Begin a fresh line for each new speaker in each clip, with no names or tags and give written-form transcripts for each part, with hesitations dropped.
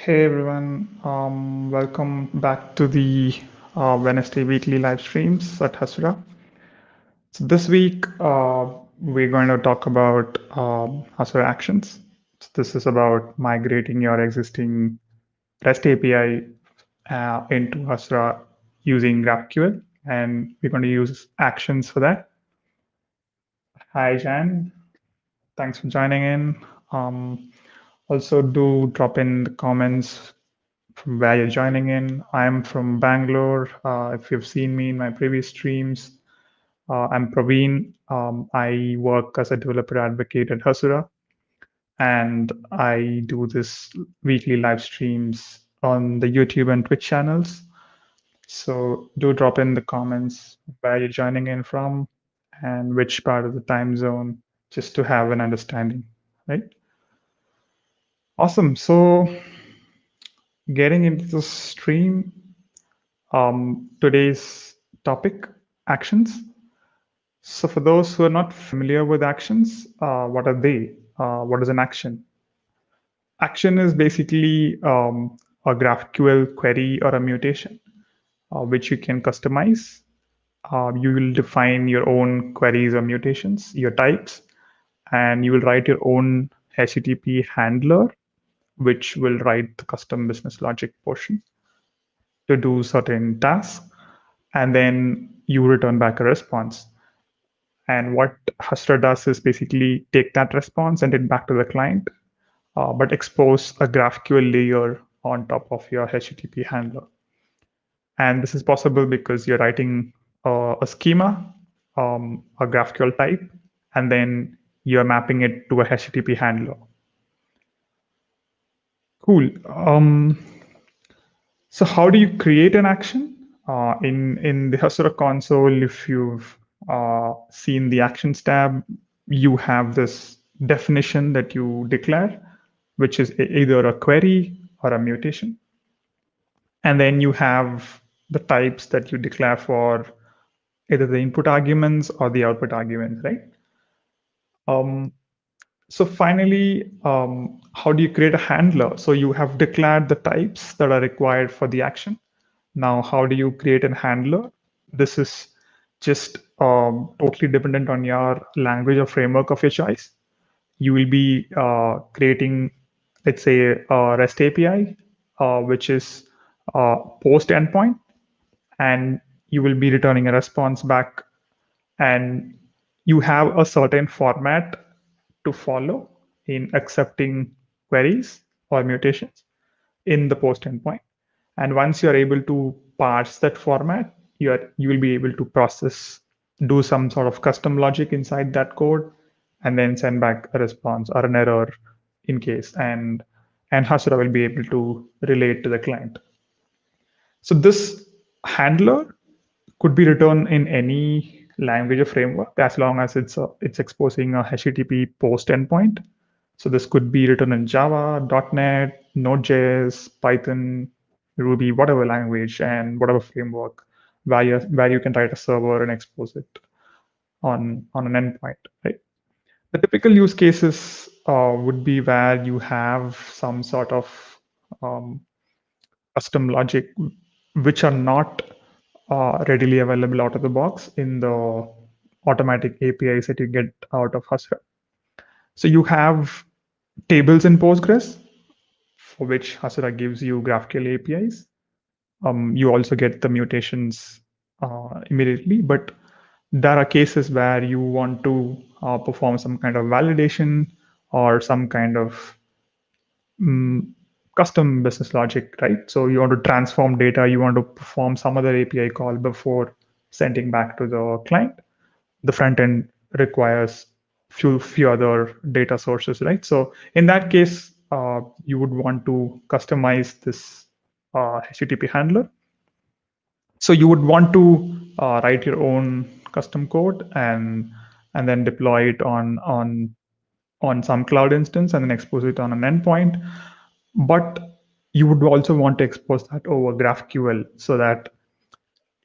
Hey everyone, welcome back to the Wednesday weekly live streams at Hasura. So this week we're going to talk about Hasura Actions. So this is about migrating your existing REST API into Hasura using GraphQL, and we're going to use actions for that. Hi Jan, thanks for joining in. Um, Also, do drop in the comments from where you're joining in. I'm from Bangalore. If you've seen me in my previous streams, I'm Praveen. I work as a developer advocate at Hasura, and I do this weekly live streams on the YouTube and Twitch channels. So do drop in the comments where you're joining in from and which part of the time zone, just to have an understanding, right? Awesome. So getting into the stream, today's topic, actions. So for those who are not familiar with actions, what are they? What is an action? Action is basically a GraphQL query or a mutation, which you can customize. You will define your own queries or mutations, your types, and you will write your own HTTP handler, which will write the custom business logic portion to do certain tasks, and then you return back a response. And what Hasura does is basically take that response, send it back to the client, but expose a GraphQL layer on top of your HTTP handler. And this is possible because you're writing a schema, a GraphQL type, and then you're mapping it to a HTTP handler. Cool. So how do you create an action? In the Hasura console, if you've seen the Actions tab, you have this definition that you declare, which is either a query or a mutation. And then you have the types that you declare for either the input arguments or the output arguments, right? Um, so finally, how do you create a handler? So you have declared the types that are required for the action. Now, how do you create a handler? This is just totally dependent on your language or framework of your choice. You will be creating, let's say, a REST API, which is post endpoint, and you will be returning a response back, and you have a certain format to follow in accepting queries or mutations in the post endpoint. And once you're able to parse that format, you will be able to process, do some sort of custom logic inside that code, and then send back a response or an error in case, and Hasura will be able to relate to the client. So this handler could be written in any language or framework as long as it's exposing a HTTP post endpoint. So this could be written in Java, .NET, Node.js, Python, Ruby, whatever language and whatever framework where you can write a server and expose it on an endpoint, right? The typical use cases would be where you have some sort of um, custom logic which are not readily available out of the box in the automatic APIs that you get out of Hasura. So you have tables in Postgres, for which Hasura gives you GraphQL APIs. You also get the mutations immediately, but there are cases where you want to perform some kind of validation or some kind of custom business logic, right? So you want to transform data, you want to perform some other API call before sending back to the client. The front end requires few other data sources, right? So in that case, you would want to customize this HTTP handler. So you would want to write your own custom code and then deploy it on some cloud instance and then expose it on an endpoint. But you would also want to expose that over GraphQL so that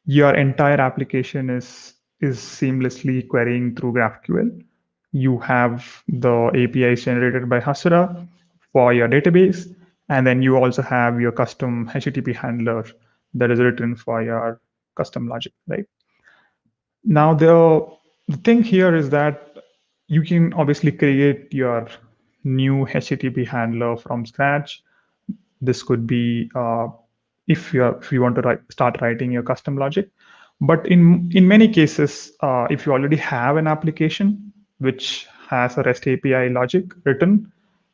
your entire application is seamlessly querying through GraphQL. You have the APIs generated by Hasura for your database, And then you also have your custom HTTP handler that is written for your custom logic, right? Now, the thing here is that you can obviously create your new HTTP handler from scratch. This could be if you want to start writing your custom logic. But in many cases, if you already have an application which has a REST API logic written,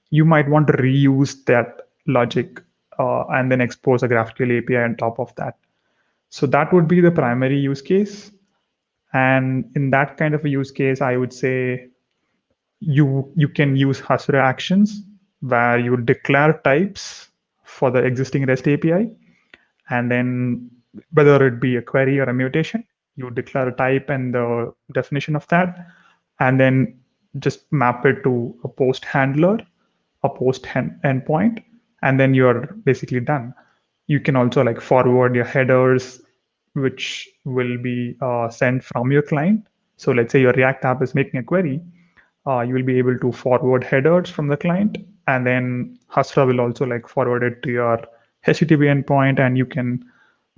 you might want to reuse that logic and then expose a GraphQL API on top of that. So that would be the primary use case. And in that kind of a use case, I would say you can use Hasura Actions where you declare types for the existing REST API, and then whether it be a query or a mutation, you declare a type and the definition of that, and then just map it to a post handler, a endpoint, and then you're basically done. You can also like forward your headers, which will be sent from your client. So let's say your React app is making a query, you will be able to forward headers from the client, and then Hasra will also like forward it to your HTTP endpoint, and you can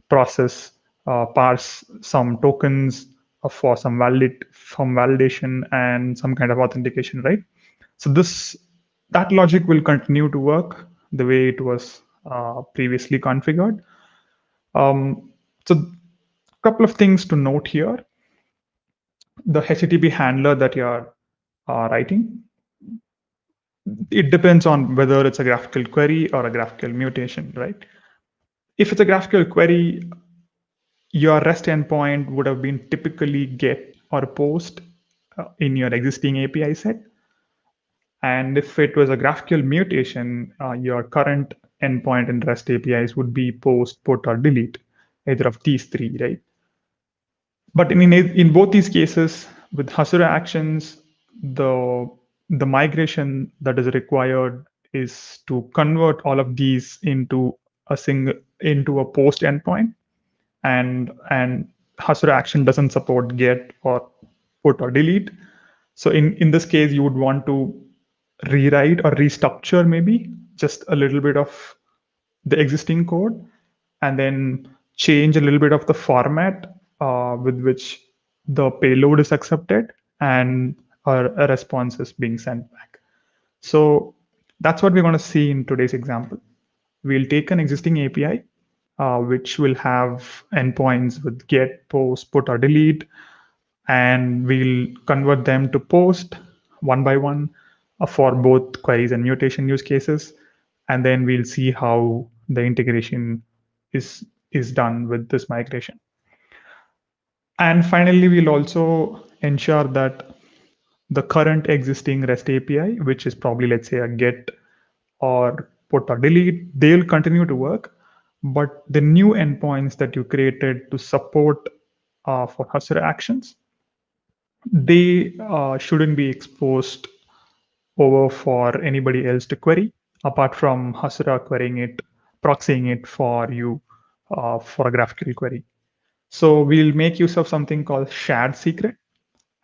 process, parse some tokens for some validation and some kind of authentication, right? So this that logic will continue to work the way it was previously configured. So a couple of things to note here: the HTTP handler that you're writing, it depends on whether it's a GraphQL query or a GraphQL mutation, right? If it's a GraphQL query, your REST endpoint would have been typically get or post in your existing API set. And if it was a GraphQL mutation, your current endpoint in REST APIs would be post, put, or delete, either of these three, right? But in both these cases, with Hasura Actions, the the migration that is required is to convert all of these into a post endpoint, and Hasura Action doesn't support get or put or delete. So in this case, you would want to rewrite or restructure maybe just a little bit of the existing code, and then change a little bit of the format with which the payload is accepted and a response is being sent back. So that's what we're going to see in today's example. We'll take an existing API, which will have endpoints with get, post, put, or delete, and we'll convert them to post one by one for both queries and mutation use cases. And then we'll see how the integration is done with this migration. And finally, we'll also ensure that the current existing REST API, which is probably, let's say, a get or put or delete, they'll continue to work. But the new endpoints that you created to support for Hasura Actions, they shouldn't be exposed over for anybody else to query, apart from Hasura querying it, proxying it for you for a GraphQL query. So we'll make use of something called shared secret,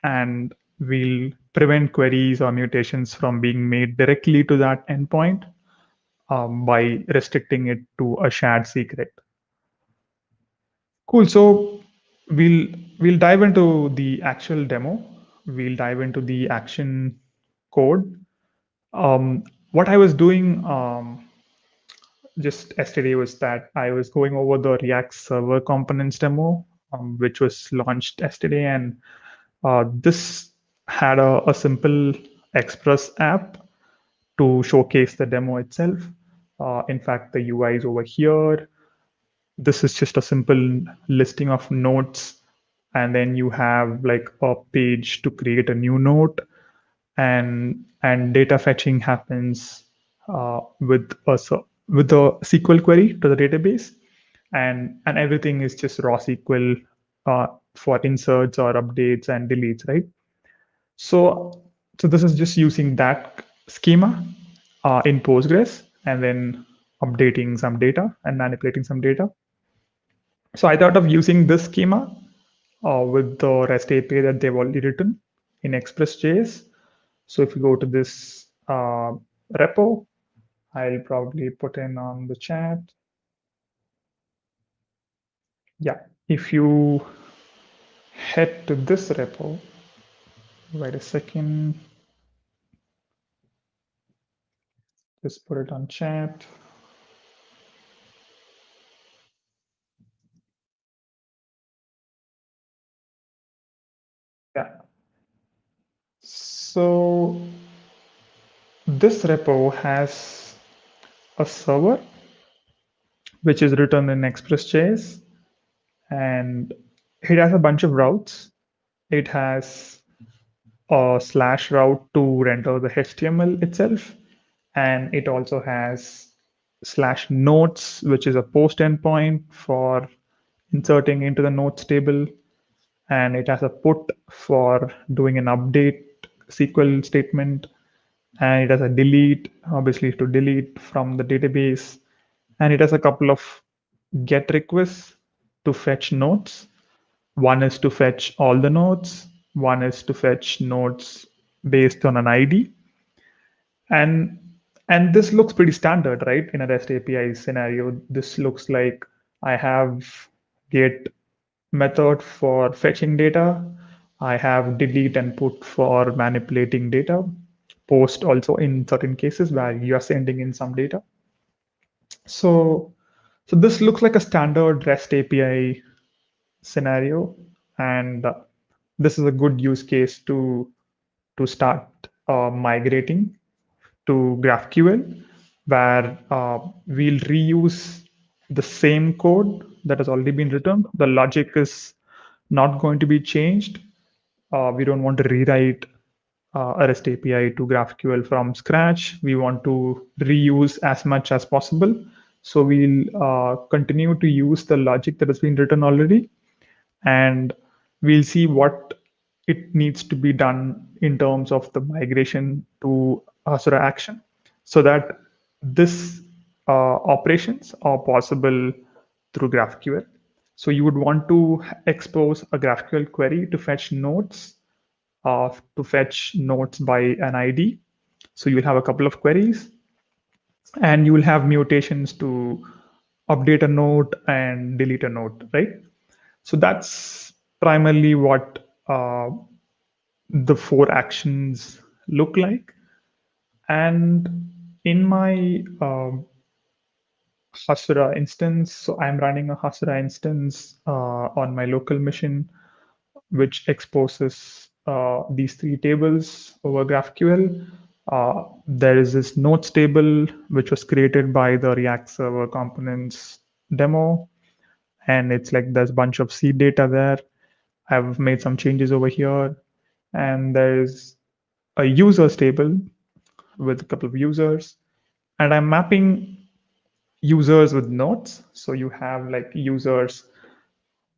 and we'll prevent queries or mutations from being made directly to that endpoint by restricting it to a shared secret. Cool. So we'll we'll dive into the actual demo. We'll dive into the action code. What I was doing just yesterday was that I was going over the React Server Components demo, which was launched yesterday, and this had a simple Express app to showcase the demo itself. In fact, the UI is over here. This is just a simple listing of notes, and then you have like a page to create a new note, and data fetching happens with a SQL query to the database, and everything is just raw SQL for inserts or updates and deletes, right? So this is just using that schema in Postgres, and then updating some data and manipulating some data. So I thought of using this schema with the REST API that they've already written in Express.js. So if you go to this repo, I'll probably put in on the chat. Yeah, if you head to this repo, wait a second, just put it on chat. Yeah. So this repo has a server which is written in Express.js, and it has a bunch of routes. It has a slash route to render the HTML itself, and it also has slash notes, which is a post endpoint for inserting into the notes table, and it has a put for doing an update SQL statement, and it has a delete, obviously to delete from the database, and it has a couple of get requests to fetch nodes. One is to fetch all the nodes, one is to fetch nodes based on an ID, and and this looks pretty standard, right? In a REST API scenario, this looks like I have get method for fetching data. I have delete and put for manipulating data. Post also in certain cases where you are sending in some data. So, so this looks like a standard REST API scenario, and this is a good use case to start migrating to GraphQL, where we'll reuse the same code that has already been written. The logic is not going to be changed. We don't want to rewrite a REST API to GraphQL from scratch. We want to reuse as much as possible. So we'll continue to use the logic that has been written already, and we'll see what it needs to be done in terms of the migration to Hasura action so that this operations are possible through GraphQL. So you would want to expose a GraphQL query to fetch nodes, by an ID. So you'll have a couple of queries, and you will have mutations to update a node and delete a node, right? So that's primarily what the four actions look like. And in my Hasura instance, so I'm running a Hasura instance on my local machine, which exposes these three tables over GraphQL. There is this notes table, which was created by the React Server Components demo. And it's like there's a bunch of seed data there. I've made some changes over here. And there's a users table with a couple of users. And I'm mapping users with nodes. So you have like users,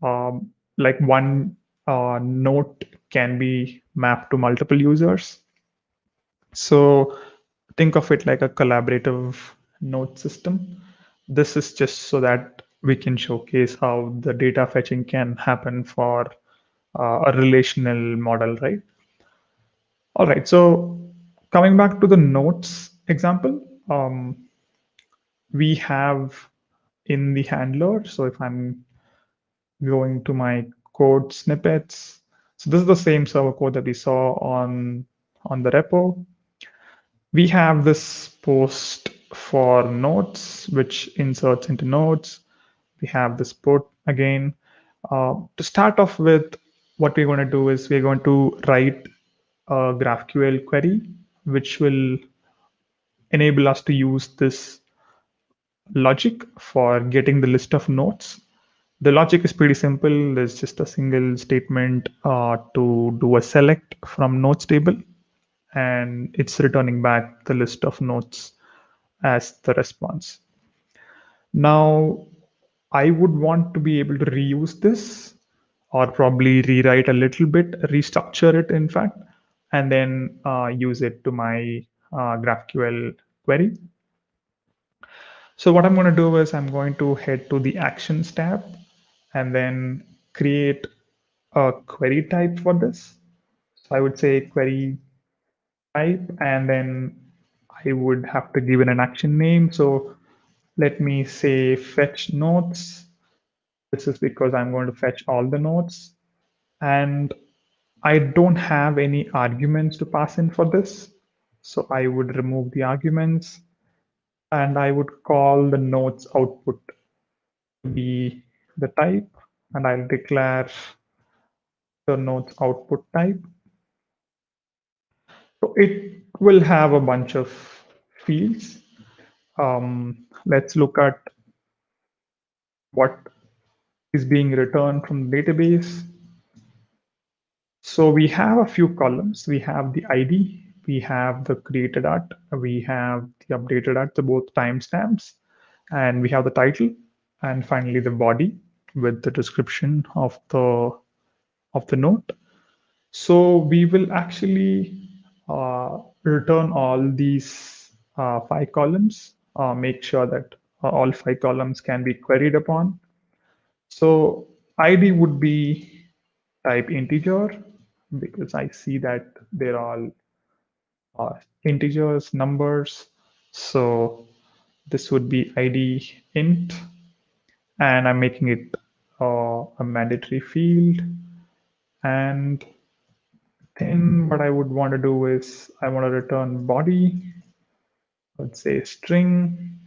like one node can be mapped to multiple users. So think of it like a collaborative node system. This is just so that we can showcase how the data fetching can happen for a relational model, right? All right, so coming back to the nodes example, we have in the handler. So if I'm going to my code snippets, so this is the same server code that we saw on the repo. We have this post for nodes, which inserts into nodes. We have this put again. To start off with, what we're going to do is we're going to write a GraphQL query, which will enable us to use this logic for getting the list of nodes. The logic is pretty simple. There's just a single statement to do a select from nodes table, and it's returning back the list of nodes as the response. Now, I would want to be able to reuse this or probably rewrite a little bit, restructure it, in fact, and then use it to my GraphQL query. So what I'm going to do is I'm going to head to the Actions tab and then create a query type for this. So I would say query type, and then I would have to give it an action name. So let me say fetch nodes. This is because I'm going to fetch all the nodes. And I don't have any arguments to pass in for this. So I would remove the arguments and I would call the nodes output to be the type, and I'll declare the nodes output type. So it will have a bunch of fields. Let's look at what is being returned from the database. So we have a few columns. We have the ID, we have the created at, we have the updated at, the both timestamps, and we have the title, and finally the body with the description of the note. So we will actually return all these 5 columns, make sure that all 5 columns can be queried upon. So ID would be type integer because I see that they're all integers, numbers. So this would be ID int, and I'm making it a mandatory field. And then what I would want to do is I want to return body, let's say string.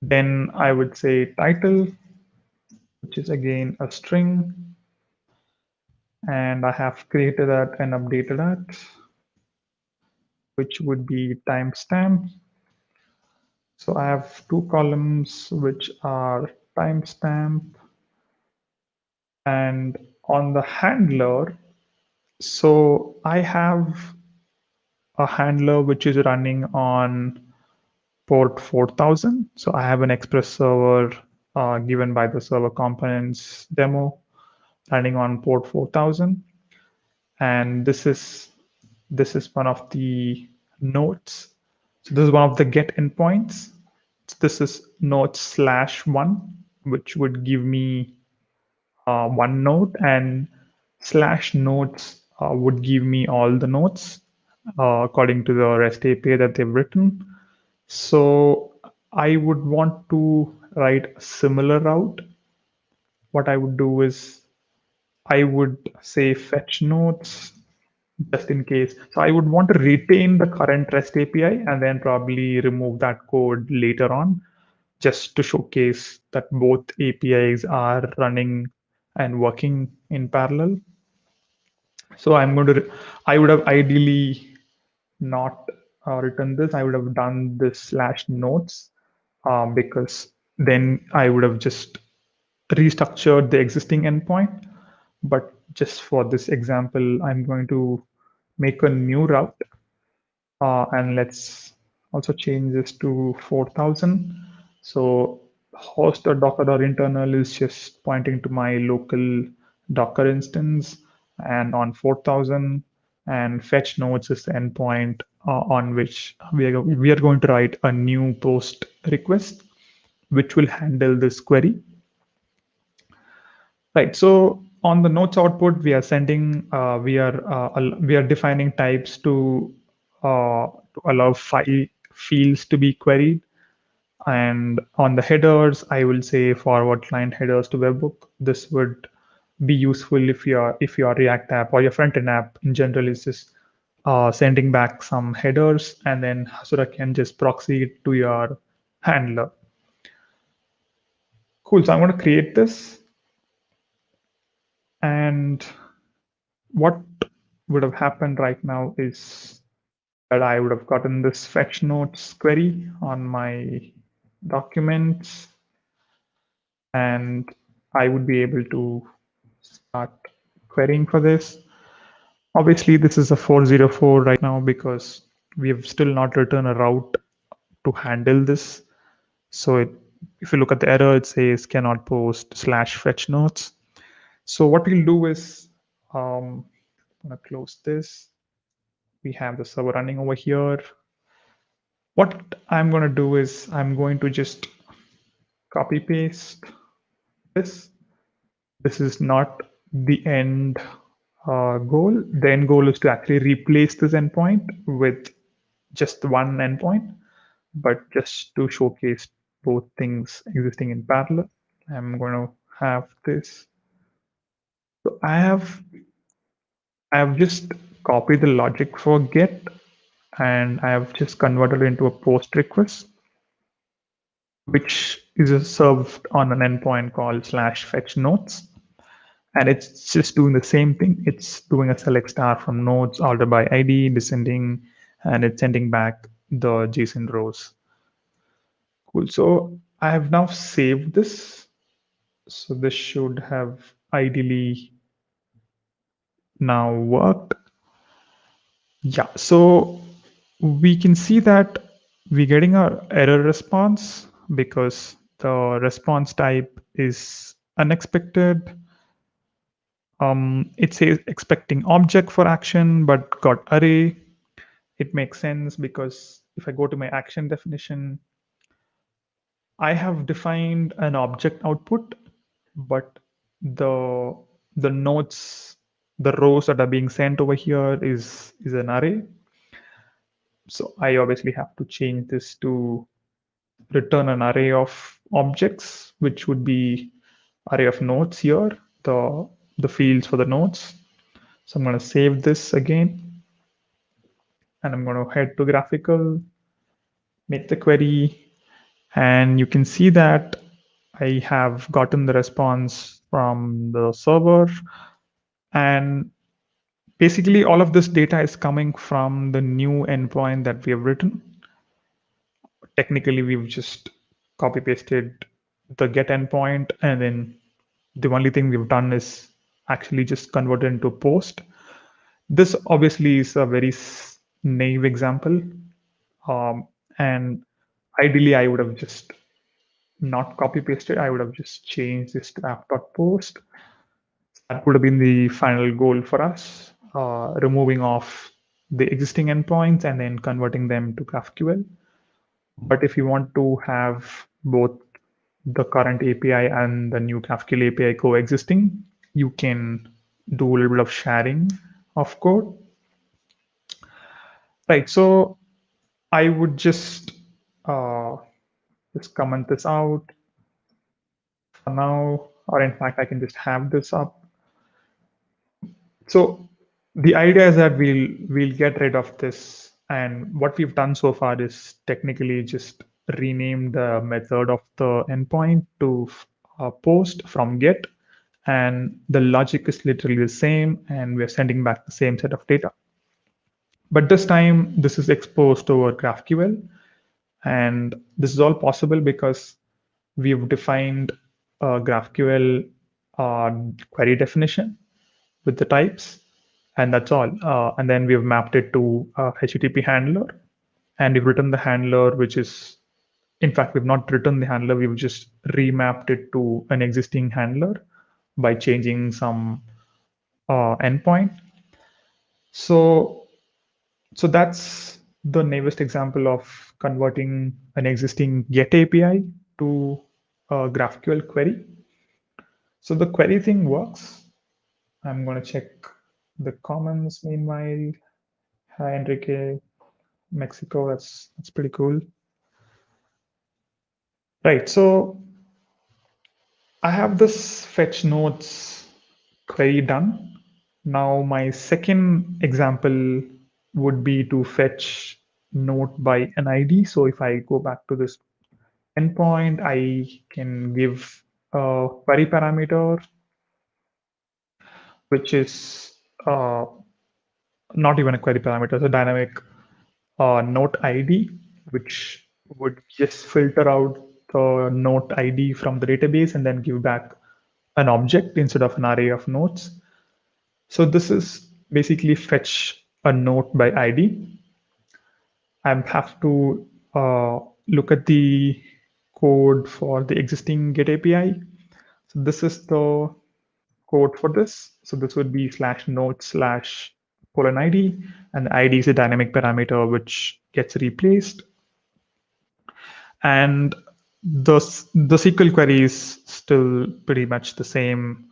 Then I would say title, which is again a string. And I have created that and updated that, which would be timestamp. So I have 2 columns, which are timestamp. And on the handler, so I have a handler which is running on port 4000. So I have an Express server given by the server components demo running on port 4000. And this is one of the nodes. So this is one of the get endpoints. So this is node/1, which would give me one node, and /nodes would give me all the nodes according to the REST API that they've written. So I would want to write a similar route. What I would do is I would say fetch nodes just in case. So I would want to retain the current REST API and then probably remove that code later on just to showcase that both APIs are running and working in parallel. So I would have ideally not written this. I would have done this /nodes because then I would have just restructured the existing endpoint. But just for this example, I'm going to make a new route. And let's also change this to 4000. So host.docker.internal is just pointing to my local Docker instance, and on 4000, and fetch nodes is the endpoint on which we are going to write a new post request, which will handle this query. Right. So on the nodes output, we are sending, we are defining types to allow 5 fields to be queried. And on the headers, I will say forward client headers to webhook. This would be useful if your React app or your front-end app in general is just sending back some headers, and then Hasura can just proxy it to your handler. Cool. So I'm going to create this. And what would have happened right now is that I would have gotten this fetch notes query on my documents, and I would be able to start querying for this. Obviously, this is a 404 right now because we have still not written a route to handle this. So if you look at the error, it says cannot post /fetch notes. So what we'll do is I'm gonna close this. We have the server running over here. What I'm going to do is I'm going to just copy paste this. This is not the end goal. The end goal is to actually replace this endpoint with just one endpoint, but just to showcase both things existing in parallel, I'm going to have this. So I have just copied the logic for get, and I have just converted it into a post request, which is served on an endpoint called slash fetch nodes. And it's just doing the same thing. It's doing a select star from nodes ordered by ID, descending, and it's sending back the JSON rows. Cool. So I have now saved this. So this should have ideally now worked. Yeah. So we can see that we're getting our error response because the response type is unexpected. It says expecting object for action, but got array. It makes sense because if I go to my action definition, I have defined an object output, but the the nodes, the rows that are being sent over here is an array. So I obviously have to change this to return an array of objects, which would be array of nodes here, the fields for the nodes. So I'm going to save this again, and I'm going to head to graphical, make the query, and you can see that I have gotten the response from the server, and basically all of this data is coming from the new endpoint that we have written. Technically, we've just copy pasted the get endpoint, and then the only thing we've done is actually just convert it into post. This obviously is a very naive example, and ideally I would have just not copy pasted. I would have just changed this to app.post. That would have been the final goal for us, removing off the existing endpoints and then converting them to GraphQL. But if you want to have both the current API and the new GraphQL API coexisting, you can do a little bit of sharing of code. Right. So I would uh, just comment this out for now, or in fact, I can just have this up. So the idea is that we'll get rid of this, and what we've done so far is technically just rename the method of the endpoint to post from get, and the logic is literally the same, and we're sending back the same set of data. But this time, this is exposed over GraphQL, and this is all possible because we've defined a GraphQL query definition with the types, and that's all. And then we've mapped it to a HTTP handler, and we've written the handler, which is, in fact, we've not written the handler, we've just remapped it to an existing handler by changing some endpoint. So, so that's the newest example of converting an existing GET API to a GraphQL query. So the query thing works. I'm going to check the comments meanwhile. Hi, Enrique, Mexico. That's pretty cool. Right. So I have this fetch nodes query done. Now my second example would be to fetch node by an ID. So if I go back to this endpoint, I can give a query parameter, which is not even a query parameter, it's a dynamic note ID, which would just filter out the note ID from the database and then give back an object instead of an array of notes. So this is basically fetch a note by ID. I have to look at the code for the existing Get API. So this is the code for this. So this would be slash note slash colon ID, and the ID is a dynamic parameter which gets replaced. And the SQL query is still pretty much the same.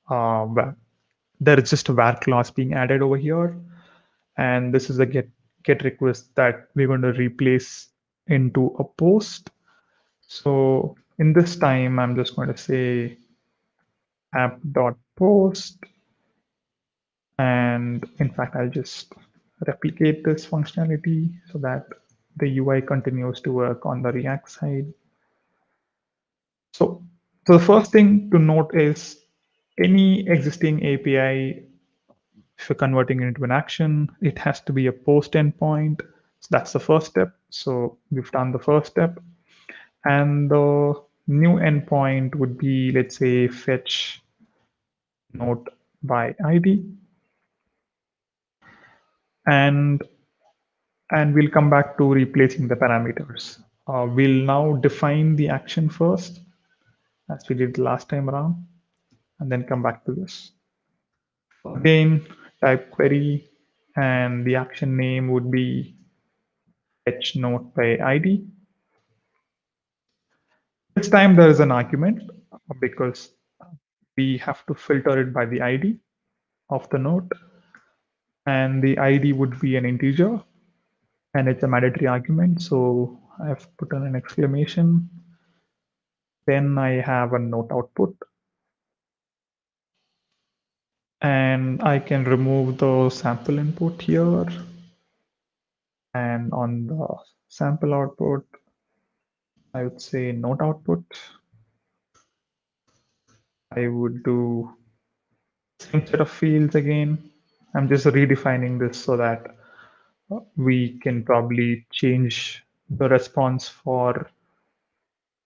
There is just a var clause being added over here, and this is a get get request that we're going to replace into a post. So in this time, I'm just going to say app.post. And in fact, I'll just replicate this functionality so that the UI continues to work on the React side. So the first thing to note is any existing API, if you're converting it into an action, it has to be a post endpoint. So that's the first step. So we've done the first step. And the new endpoint would be, let's say, fetch note by ID. And we'll come back to replacing the parameters. We'll now define the action first, as we did the last time around, and then come back to this. Again, type query, and the action name would be fetch note by ID. This time there is an argument because we have to filter it by the ID of the node, and the ID would be an integer, and it's a mandatory argument. So I've put on an exclamation. Then I have a note output, and I can remove the sample input here. And on the sample output, I would say note output. I would do same set of fields again. I'm just redefining this so that we can probably change the response for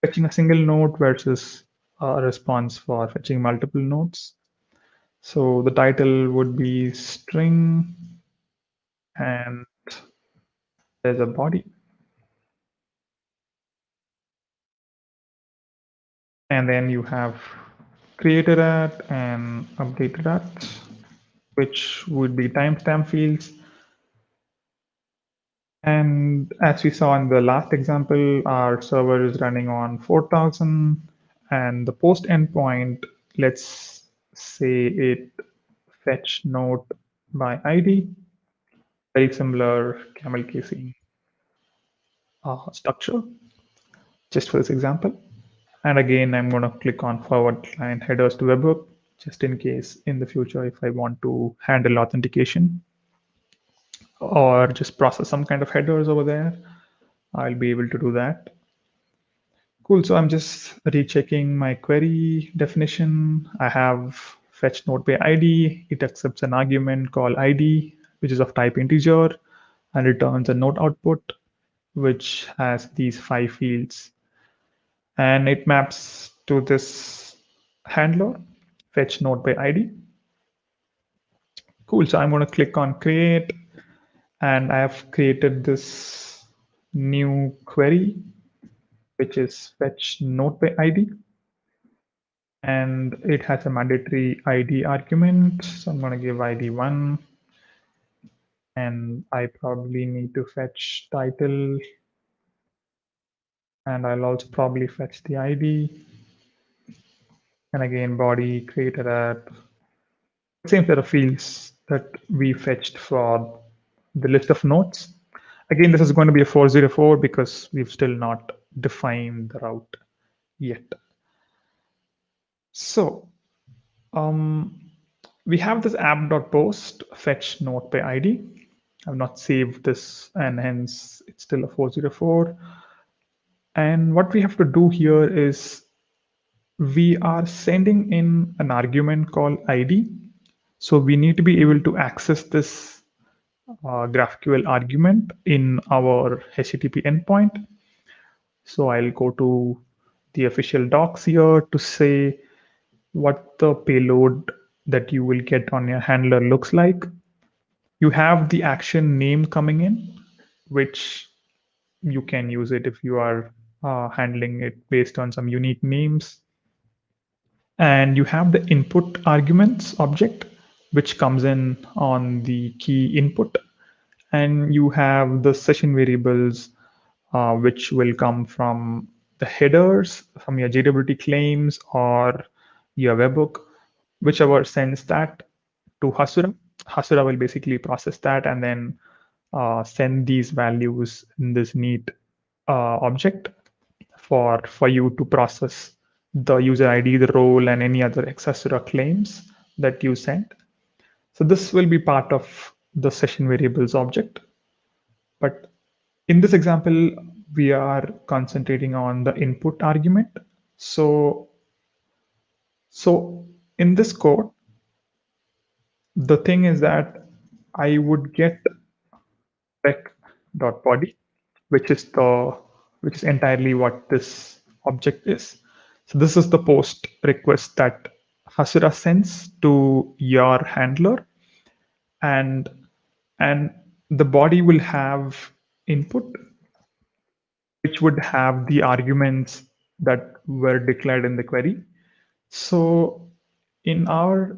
fetching a single node versus a response for fetching multiple nodes. So the title would be string, and there's a body. And then you have created at and updated at, which would be timestamp fields. And as we saw in the last example, our server is running on 4000, and the post endpoint, let's say it fetch node by ID, very similar camel casing structure, just for this example. And again, I'm going to click on forward client headers to webhook, just in case in the future, if I want to handle authentication or just process some kind of headers over there, I'll be able to do that. Cool. So I'm just rechecking my query definition. I have fetch node by ID. It accepts an argument called ID, which is of type integer, and returns a node output, which has these 5 fields. And it maps to this handler, fetch node by ID. Cool. So I'm going to click on create, and I have created this new query, which is fetch node by ID. And it has a mandatory ID argument. So I'm going to give ID 1. And I probably need to fetch title. And I'll also probably fetch the ID. And again, body created at same set of fields that we fetched for the list of nodes. Again, this is going to be a 404 because we've still not defined the route yet. So we have this app.post fetch node by ID. I've not saved this, and hence it's still a 404. And what we have to do here is we are sending in an argument called ID. So we need to be able to access this GraphQL argument in our HTTP endpoint. So I'll go to the official docs here to say what the payload that you will get on your handler looks like. You have the action name coming in, which you can use it if you are handling it based on some unique names. And you have the input arguments object, which comes in on the key input. And you have the session variables, which will come from the headers, from your JWT claims or your webhook, whichever sends that to Hasura. Hasura will basically process that and then send these values in this neat object for you to process the user ID, the role, and any other accessor claims that you sent. So this will be part of the session variables object. But in this example, we are concentrating on the input argument. So in this code, the thing is that I would get spec.body, which is entirely what this object is. So this is the post request that Hasura sends to your handler, and and the body will have input, which would have the arguments that were declared in the query. So in our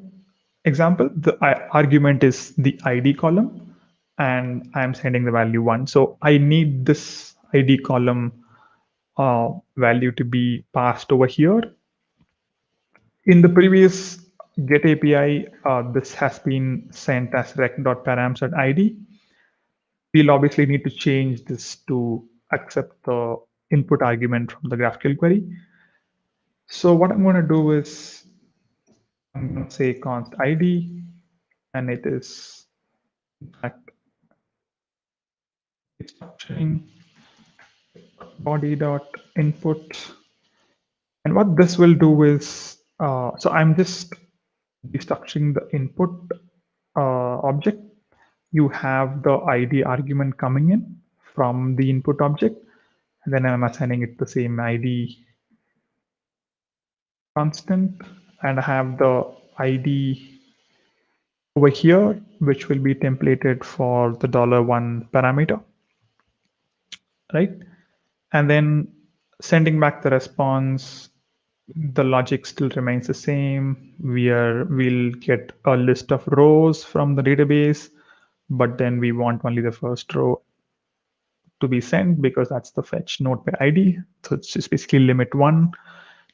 example, the argument is the ID column, and I'm sending the value 1. So I need this ID column value to be passed over here. In the previous GET API, this has been sent as rec.params.id. We'll obviously need to change this to accept the input argument from the GraphQL query. So what I'm going to do is I'm going to say const ID, and it is in fact restructuring body dot input. And what this will do is, so I'm just restructuring the input object. You have the ID argument coming in from the input object, and then I'm assigning it the same ID constant, and I have the ID over here, which will be templated for the $1 parameter, right? And then sending back the response, the logic still remains the same. We'll get a list of rows from the database, but then we want only the first row to be sent because that's the fetch node by ID. So it's just basically limit 1.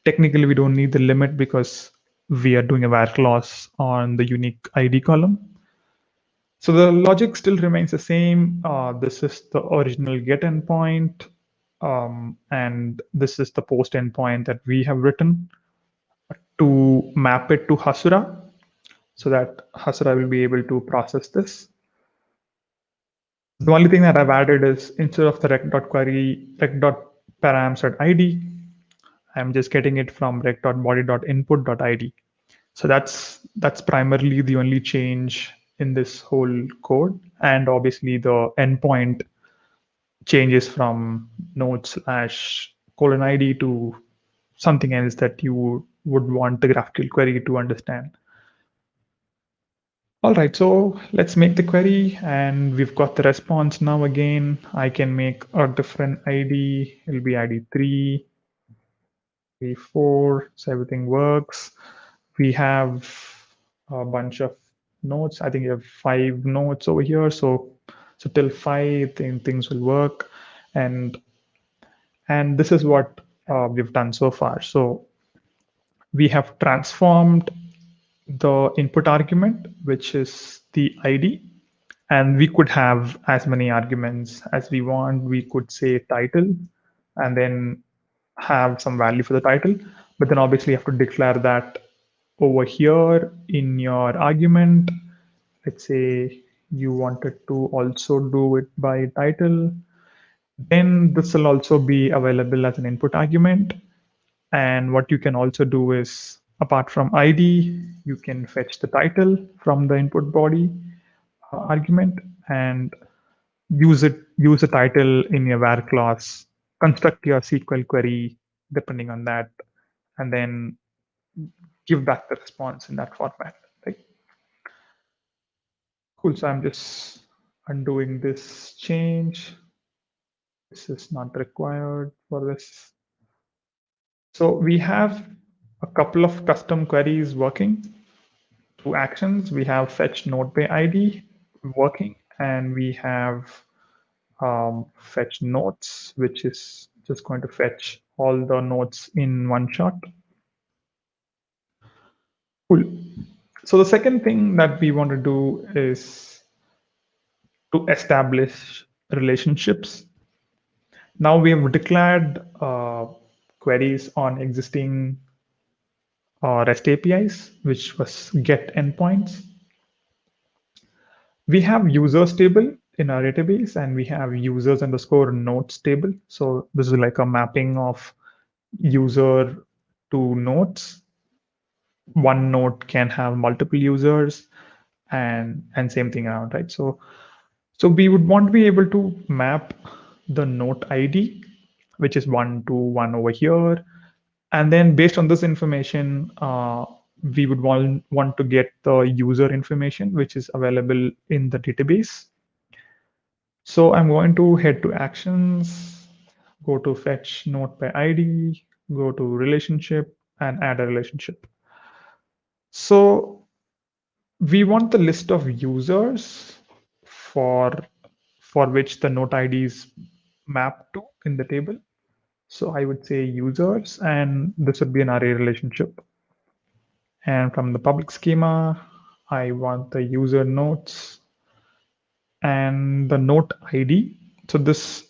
Technically, we don't need the limit because we are doing a where clause on the unique ID column. So the logic still remains the same. This is the original get endpoint, and this is the post endpoint that we have written to map it to Hasura so that Hasura will be able to process this. The only thing that I've added is instead of the rec.query, rec.params.id, I'm just getting it from rec.body.input.id. So that's primarily the only change in this whole code. And obviously the endpoint changes from node slash colon ID to something else that you would want the GraphQL query to understand. All right, so let's make the query, and we've got the response now. Again, I can make a different ID. It'll be ID 3, 3, 4, so everything works. We have a bunch of nodes. I think you have 5 nodes over here. So till 5, then things will work. And this is what we've done so far. So we have transformed the input argument, which is the ID, and we could have as many arguments as we want. We could say title and then have some value for the title, but then obviously you have to declare that over here in your argument. Let's say you wanted to also do it by title, then this will also be available as an input argument. And what you can also do is, apart from ID, you can fetch the title from the input body argument and use the title in your var clause, construct your SQL query depending on that, and then give back the response in that format. Right? Cool. So I'm just undoing this change. This is not required for this. So we have a couple of custom queries working through actions. We have fetch node by ID working, and we have fetch nodes, which is just going to fetch all the nodes in one shot. Cool. So the second thing that we want to do is to establish relationships. Now we have declared queries on existing REST APIs, which was get endpoints. We have users table in our database, and we have users underscore nodes table. So this is like a mapping of user to nodes. One node can have multiple users, and same thing around, right? So we would want to be able to map the node ID, which is 1 to 1 over here. And then based on this information, we would want to get the user information, which is available in the database. So I'm going to head to actions, go to fetch node by ID, go to relationship and add a relationship. So we want the list of users for which the node ID is mapped to in the table. So I would say users, and this would be an array relationship. And from the public schema, I want the user nodes and the node ID. So this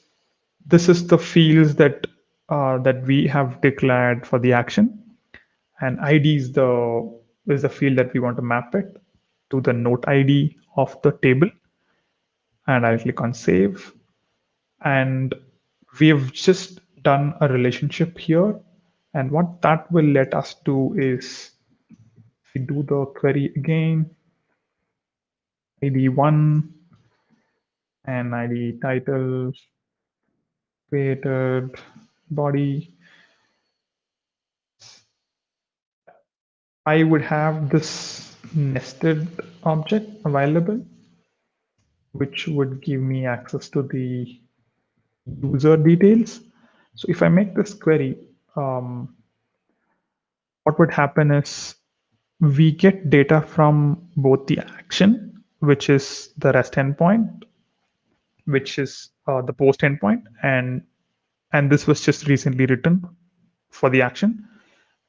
is the fields that we have declared for the action, and ID is the field that we want to map it to the node ID of the table. And I'll click on save. And we have just done a relationship here. And what that will let us do is, if we do the query again, ID1 and ID title, created, body, I would have this nested object available, which would give me access to the user details. So if I make this query, what would happen is we get data from both the action, which is the REST endpoint, which is the post endpoint, and this was just recently written for the action.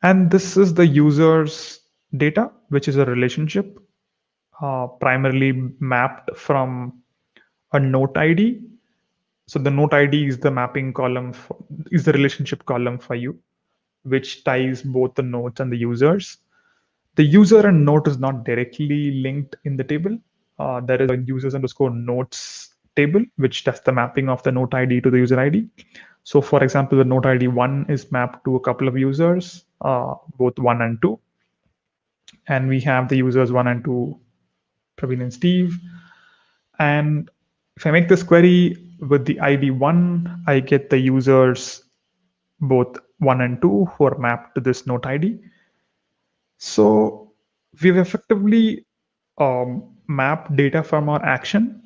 And this is the user's data, which is a relationship primarily mapped from a node ID. So the node ID is the mapping column, is the relationship column for you, which ties both the nodes and the users. The user and node is not directly linked in the table. There is a users underscore nodes table, which does the mapping of the node ID to the user ID. So for example, the node ID 1 is mapped to a couple of users, both 1 and 2. And we have the users 1 and 2, Praveen and Steve. And if I make this query with the ID 1, I get the users both 1 and 2 who are mapped to this node ID. So we've effectively mapped data from our action,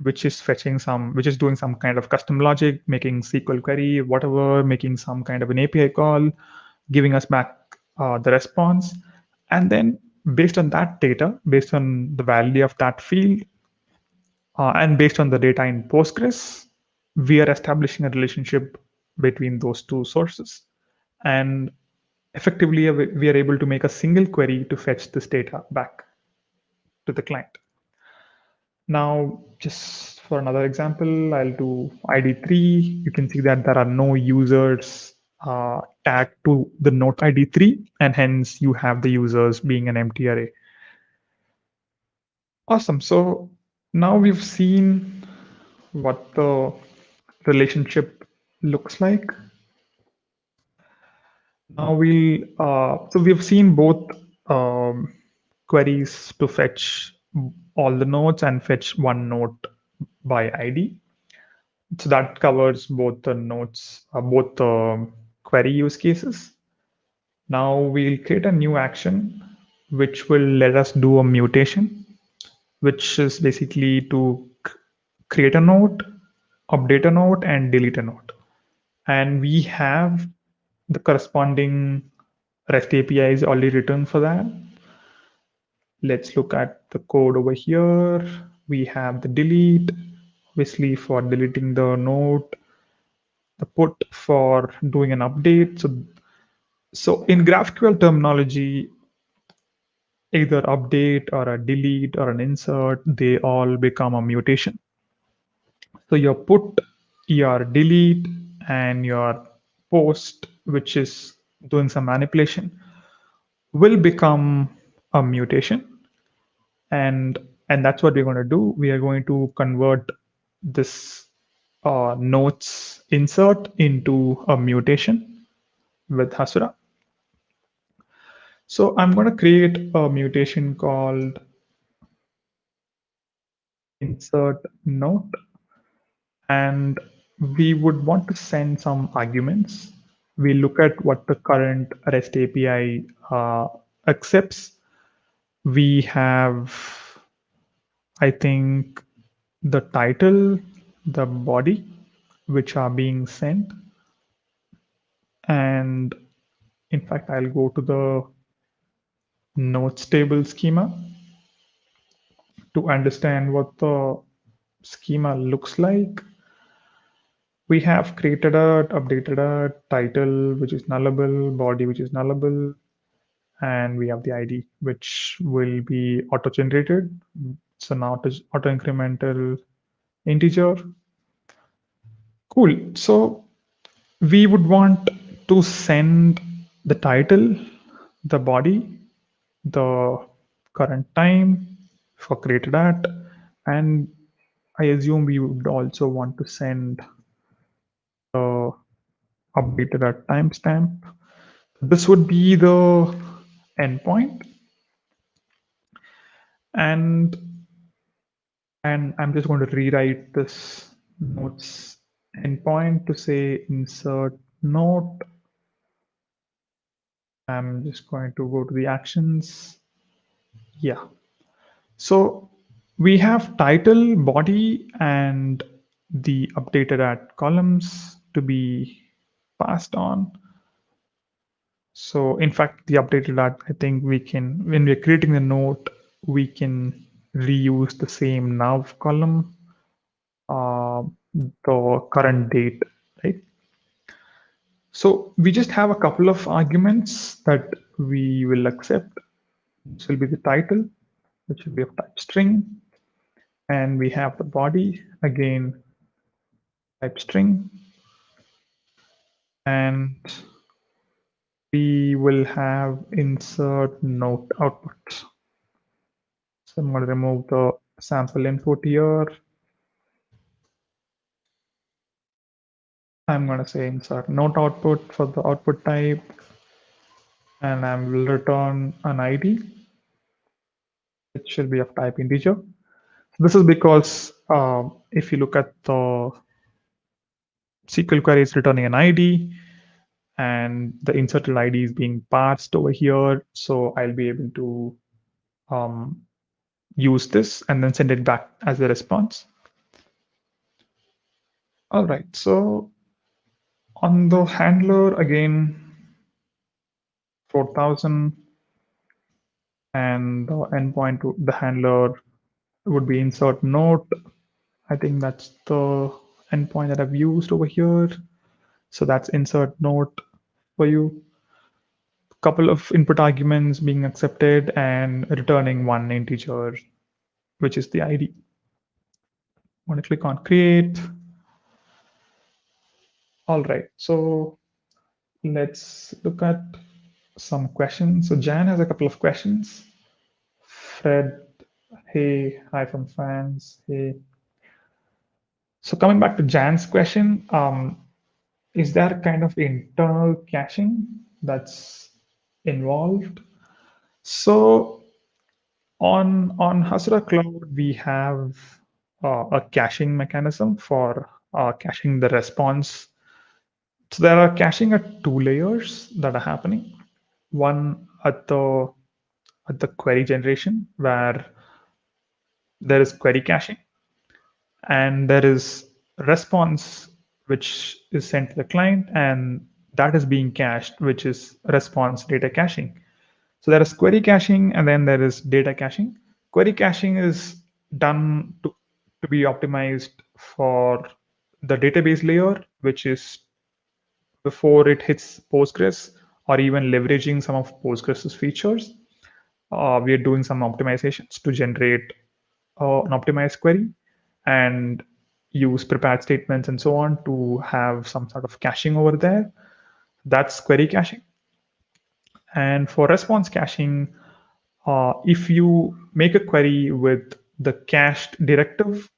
which is doing some kind of custom logic, making SQL query, whatever, making some kind of an API call, giving us back the response. And then based on that data, based on the value of that field, and based on the data in Postgres, we are establishing a relationship between those two sources. And effectively, we are able to make a single query to fetch this data back to the client. Now, just for another example, I'll do ID3. You can see that there are no users tagged to the node ID3, and hence you have the users being an empty array. Awesome. So now we've seen what the relationship looks like. Now so we've seen both queries to fetch all the nodes and fetch one node by ID. So that covers both the nodes, both the query use cases. Now we'll create a new action which will let us do a mutation, which is basically to create a node, update a node, and delete a node. And we have the corresponding REST API is already written for that. Let's look at the code over here. We have the delete, obviously for deleting the node, the put for doing an update. So in GraphQL terminology, either update or a delete or an insert, they all become a mutation. So your put, your delete, and your post, which is doing some manipulation, will become a mutation. And and that's what we're going to do. We are going to convert this notes insert into a mutation with Hasura. So I'm going to create a mutation called insert note, and we would want to send some arguments. We look at what the current REST API accepts. We have, I think, the title, the body, which are being sent. And in fact, I'll go to the notes table schema to understand what the schema looks like. We have created a, updated a title, which is nullable, body, which is nullable, and we have the ID, which will be auto-generated. It's an auto-incremental integer. Cool. So we would want to send the title, the body, the current time for created at, and I assume we would also want to send the updated at timestamp. This would be the endpoint, and I'm just going to rewrite this notes endpoint to say insert note. I'm just going to go to the actions. Yeah. So we have title, body, and the updated at columns to be passed on. So in fact, the updated at, I think we can, when we're creating the note, we can reuse the same now column, the current date, right? So we just have a couple of arguments that we will accept. This will be the title, which will be of type string. And we have the body, again, type string. And we will have insert note output. So I'm going to remove the sample input here. I'm going to say insert note output for the output type, and I will return an ID, which should be of type integer. This is because if you look at the SQL query, it's returning an ID, and the inserted ID is being parsed over here. So I'll be able to use this and then send it back as a response. All right, so on the handler, again, 4,000, and the endpoint to the handler would be insert note. I think that's the endpoint that I've used over here. So that's insert note for you. Couple of input arguments being accepted and returning one integer, which is the ID. I'm going to click on create. All right, so let's look at some questions. So Jan has a couple of questions. Fred, hey, hi from fans, hey. So coming back to Jan's question, is there kind of internal caching that's involved? So on Hasura Cloud, we have a caching mechanism for caching the response. So there are caching at two layers that are happening. One at the query generation, where there is query caching, and there is response which is sent to the client, and that is being cached, which is response data caching. So there is query caching, and then there is data caching. Query caching is done to be optimized for the database layer, which is before it hits Postgres, or even leveraging some of Postgres's features. we are doing some optimizations to generate an optimized query and use prepared statements and so on to have some sort of caching over there. That's query caching. And for response caching, if you make a query with the cached directive,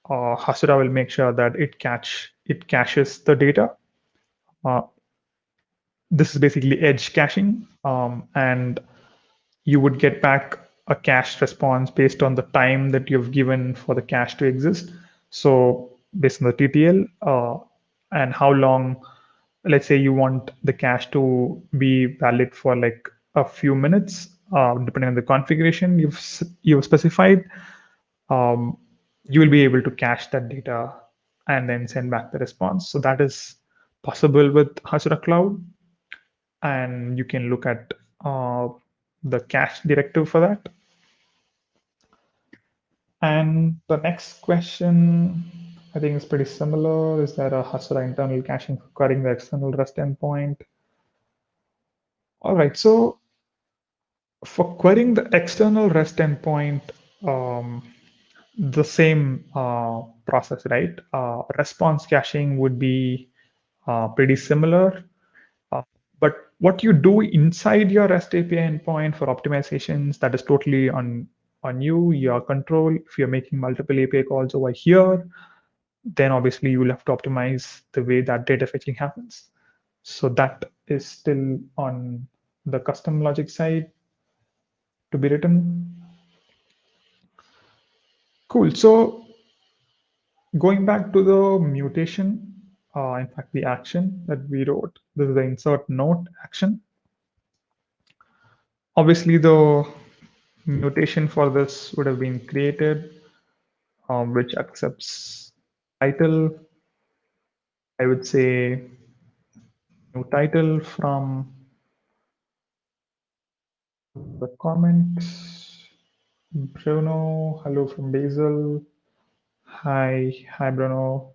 Hasura will make sure that it caches the data. Uh, this is basically edge caching, and you would get back a cached response based on the time that you've given for the cache to exist. So based on the TTL and how long, let's say you want the cache to be valid for like a few minutes, depending on the configuration you've specified, um, you will be able to cache that data and then send back the response. So that is possible with Hasura Cloud, and you can look at the cache directive for that. And the next question, I think is pretty similar. Is there a Hasura internal caching for querying the external REST endpoint? All right, so for querying the external REST endpoint, um, the same process, right? Response caching would be pretty similar. Uh, but what you do inside your REST API endpoint for optimizations, that is totally on you, your control. If you're making multiple API calls over here, then obviously you will have to optimize the way that data fetching happens. So that is still on the custom logic side to be written. Cool. So going back to the mutation, in fact, the action that we wrote, this is the insert note action. Obviously, the mutation for this would have been created, which accepts title. I would say new title from the comments. Bruno, hello from Basil. Hi Bruno.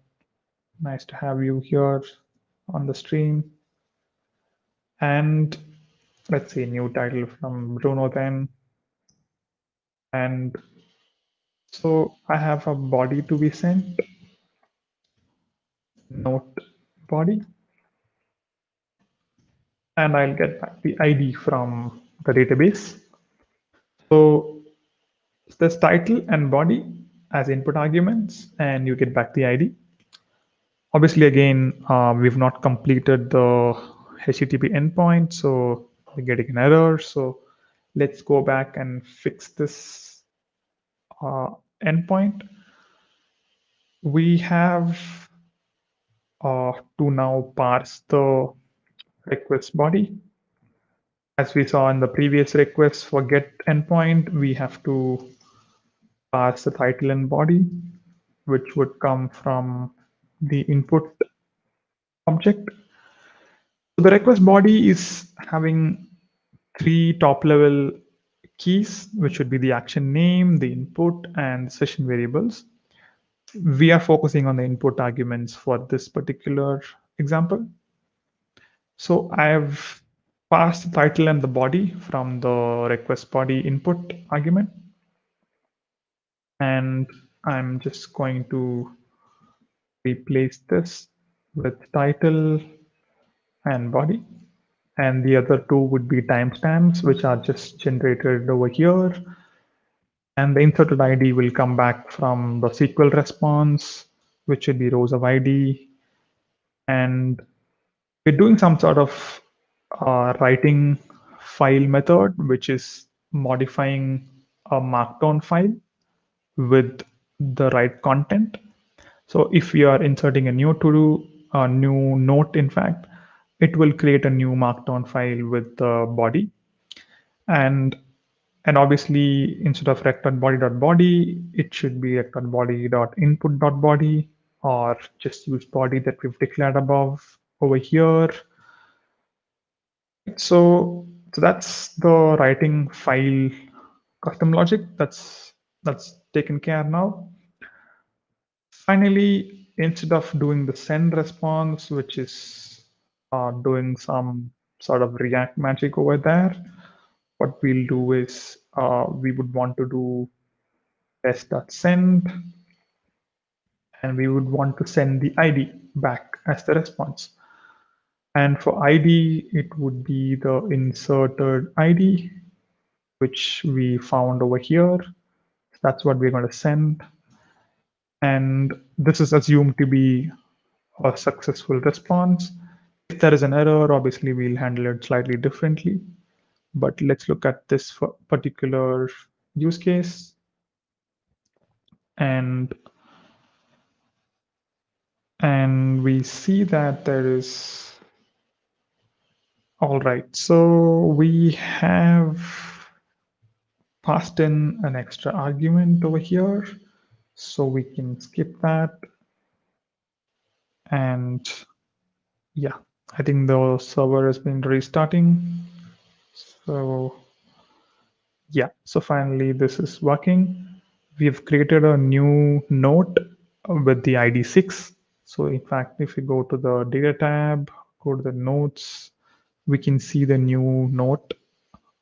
Nice to have you here on the stream. And let's see, new title from Bruno then. And so I have a body to be sent, note body, and I'll get back the ID from the database. So there's title and body as input arguments, and you get back the ID. Obviously, again, we've not completed the HTTP endpoint, so we're getting an error. So let's go back and fix this endpoint. We have to now parse the request body. As we saw in the previous request for get endpoint, we have to parse the title and body, which would come from the input object. So the request body is having three top level keys, which would be the action name, the input, and session variables. We are focusing on the input arguments for this particular example. So I have passed the title and the body from the request body input argument. And I'm just going to replace this with title and body. And the other two would be timestamps, which are just generated over here. And the inserted ID will come back from the SQL response, which should be rows of ID. And we're doing some sort of writing file method, which is modifying a markdown file with the right content. So if we are inserting a new to-do, a new note, in fact, it will create a new markdown file with the body. And obviously, instead of rect.body.body, it should be rect.body.input.body, or just use body that we've declared above over here. So that's the writing file custom logic that's taken care now. Finally, instead of doing the send response, which is doing some sort of React magic over there, what we'll do is we would want to do test.send, and we would want to send the ID back as the response. And for ID, it would be the inserted ID, which we found over here. That's what we're going to send. And this is assumed to be a successful response. If there is an error, obviously we'll handle it slightly differently. But let's look at this particular use case. And we see that there is, all right, so we have passed in an extra argument over here, so we can skip that. And yeah, I think the server has been restarting. So yeah, so finally this is working. We've created a new note with the ID 6. So in fact, if you go to the data tab, go to the notes, we can see the new note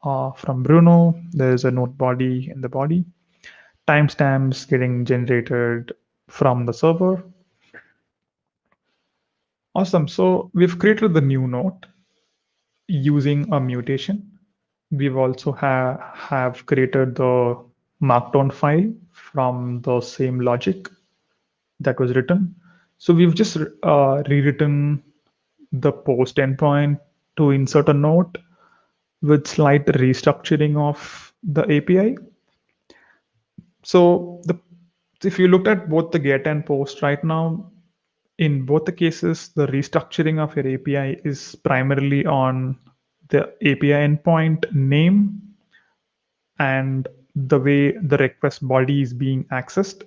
from Bruno. There's a note body in the body. Timestamps getting generated from the server. Awesome. So we've created the new note using a mutation. We've also have created the markdown file from the same logic that was written. So we've just rewritten the post endpoint to insert a note with slight restructuring of the API. So if you looked at both the get and post right now, in both the cases, the restructuring of your API is primarily on the API endpoint name and the way the request body is being accessed.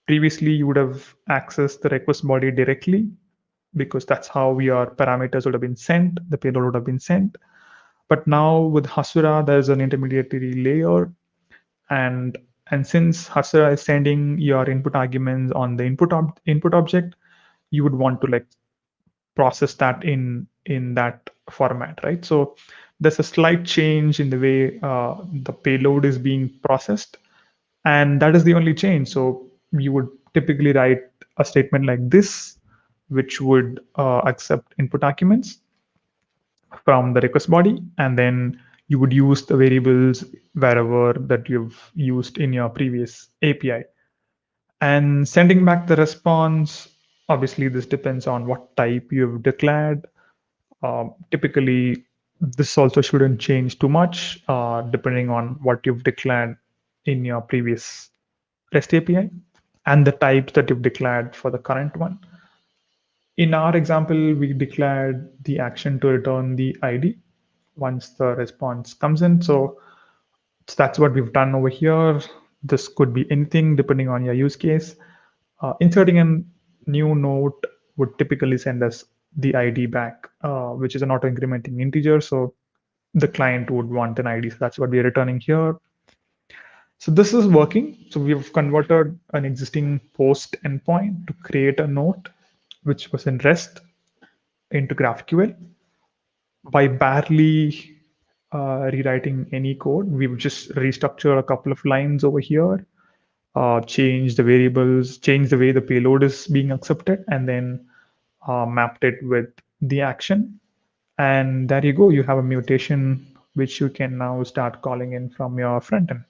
Previously, you would have accessed the request body directly because that's how your parameters would have been sent, the payload would have been sent. But now with Hasura, there's an intermediary layer, and since Hasura is sending your input arguments on the input object, you would want to like process that in that format, right? So there's a slight change in the way the payload is being processed, and that is the only change. So you would typically write a statement like this, which would accept input arguments from the request body, and then you would use the variables wherever that you've used in your previous API. And sending back the response, obviously this depends on what type you've declared. Typically, this also shouldn't change too much depending on what you've declared in your previous REST API and the types that you've declared for the current one. In our example, we declared the action to return the ID once the response comes in. So that's what we've done over here. This could be anything depending on your use case. Inserting a new note would typically send us the ID back, which is an auto-incrementing integer. So the client would want an ID. So that's what we're returning here. So this is working. So we've converted an existing post endpoint to create a note, which was in REST into GraphQL. By barely rewriting any code, we've just restructured a couple of lines over here, change the variables, change the way the payload is being accepted, and then mapped it with the action. And there you go. You have a mutation which you can now start calling in from your front end.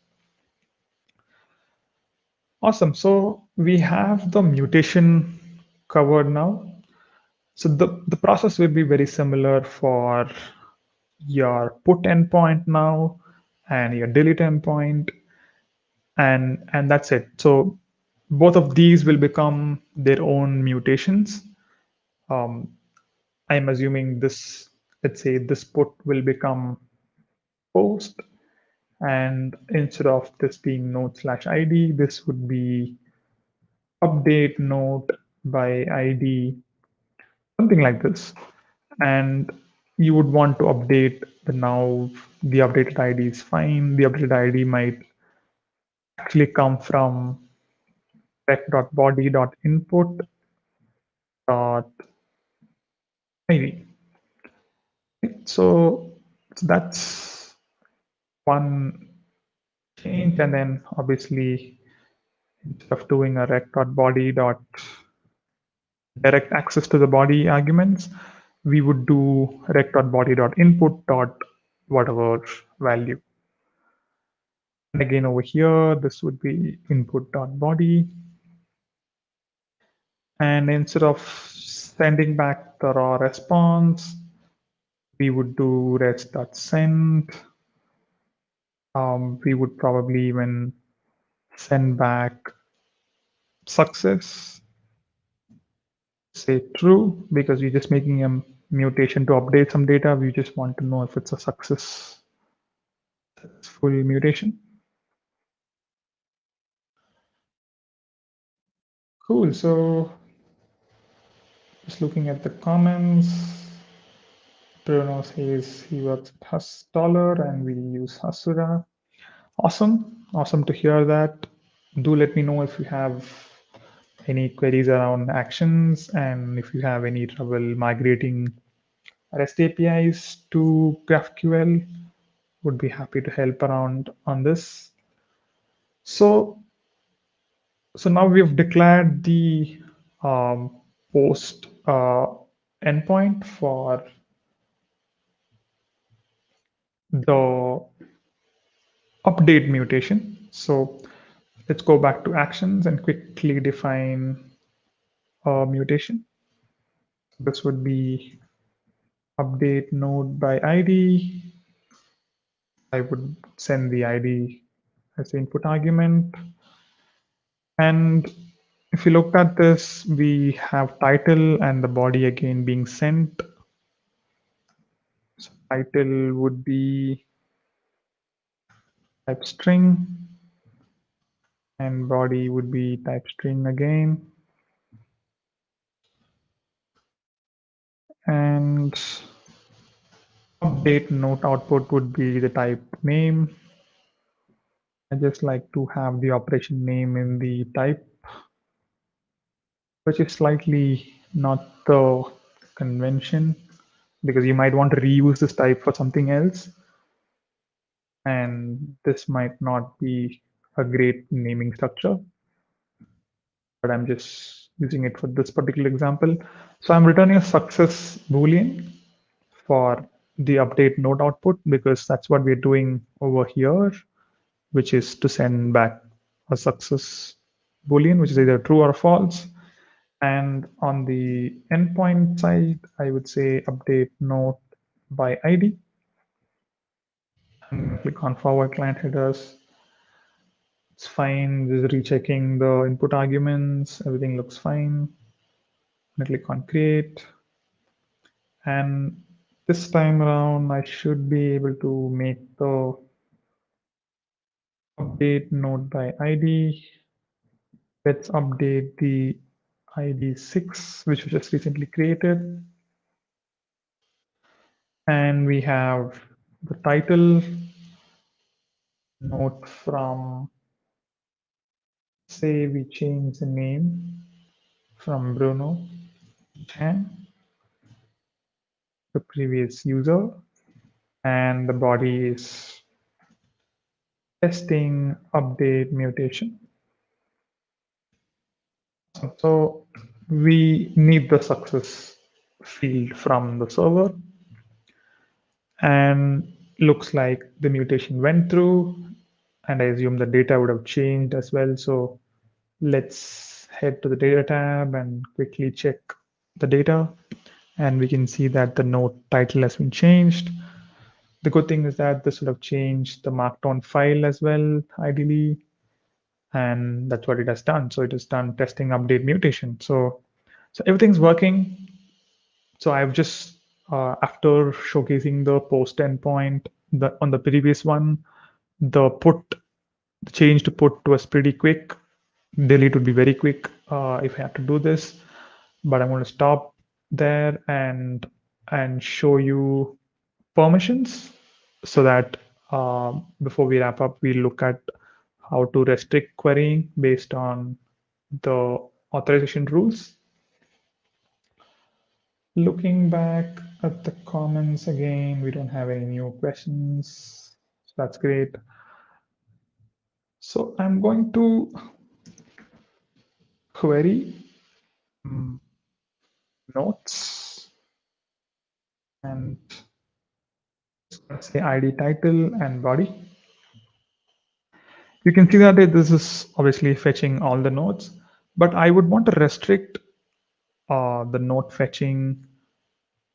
Awesome. So we have the mutation covered now. So the process will be very similar for your put endpoint now and your delete endpoint, and that's it. So both of these will become their own mutations. Um, I'm assuming this, let's say this put will become post, and instead of this being node/id, this would be update node by ID, something like this. And you would want to update the now, the updated ID is fine. The updated ID might actually come from spec.body.input dot ID. So that's one change, and then obviously instead of doing a rect.body dot direct access to the body arguments, we would do rect.body dot input dot whatever value. And again over here, this would be input dot body. And instead of sending back the raw response, we would do res.send. We would probably even send back success, say true, because we're just making a mutation to update some data. We just want to know if it's a successful mutation. Cool. So just looking at the comments, Bruno says he works at Dollar and we use Hasura. Awesome. Awesome to hear that. Do let me know if you have any queries around actions and if you have any trouble migrating REST APIs to GraphQL. Would be happy to help around on this. So, so now we have declared the post endpoint for the update mutation. So let's go back to actions and quickly define a mutation. This would be update node by ID. I would send the ID as the input argument. And if you look at this, we have title and the body again being sent. So title would be type string and body would be type string again. And update note output would be the type name. I just like to have the operation name in the type, which is slightly not the convention because you might want to reuse this type for something else. And this might not be a great naming structure, but I'm just using it for this particular example. So I'm returning a success Boolean for the update node output because that's what we're doing over here, which is to send back a success Boolean, which is either true or false. And on the endpoint side, I would say update node by ID. And click on forward client headers. It's fine. Just rechecking the input arguments. Everything looks fine. I click on create. And this time around, I should be able to make the update node by ID. Let's update the ID 6, which was just recently created. And we have the title note from, say we change the name from Bruno and the previous user, and the body is testing update mutation. So we need the success field from the server, and looks like the mutation went through, and I assume the data would have changed as well. So let's head to the data tab and quickly check the data, and we can see that the node title has been changed. The good thing is that this would have changed the markdown file as well, ideally, and that's what it has done. So it has done testing update mutation. So everything's working. So I've just after showcasing the post endpoint on the previous one, the change to put was pretty quick. Delete would be very quick if I had to do this, but I'm going to stop there and show you permissions so that before we wrap up, we look at how to restrict querying based on the authorization rules. Looking back at the comments again, we don't have any new questions. So That's great. So I'm going to query notes and say ID title and body. You can see that this is obviously fetching all the nodes, but I would want to restrict the node fetching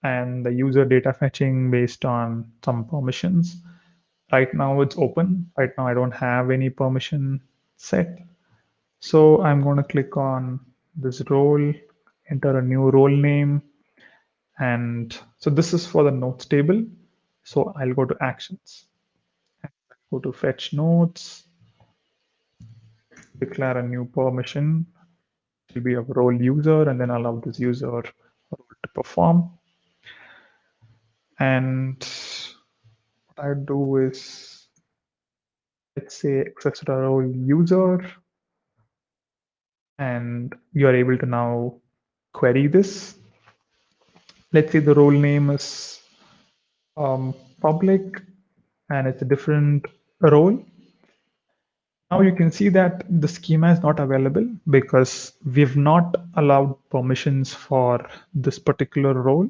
and the user data fetching based on some permissions. Right now it's open. Right now I don't have any permission set. So I'm going to click on this role, enter a new role name. And so this is for the nodes table. So I'll go to actions, go to fetch nodes, declare a new permission. It will be a role user, and then allow this user role to perform. And what I do is, let's say, access the role user, and you are able to now query this. Let's say the role name is public and it's a different role. Now you can see that the schema is not available because we've not allowed permissions for this particular role.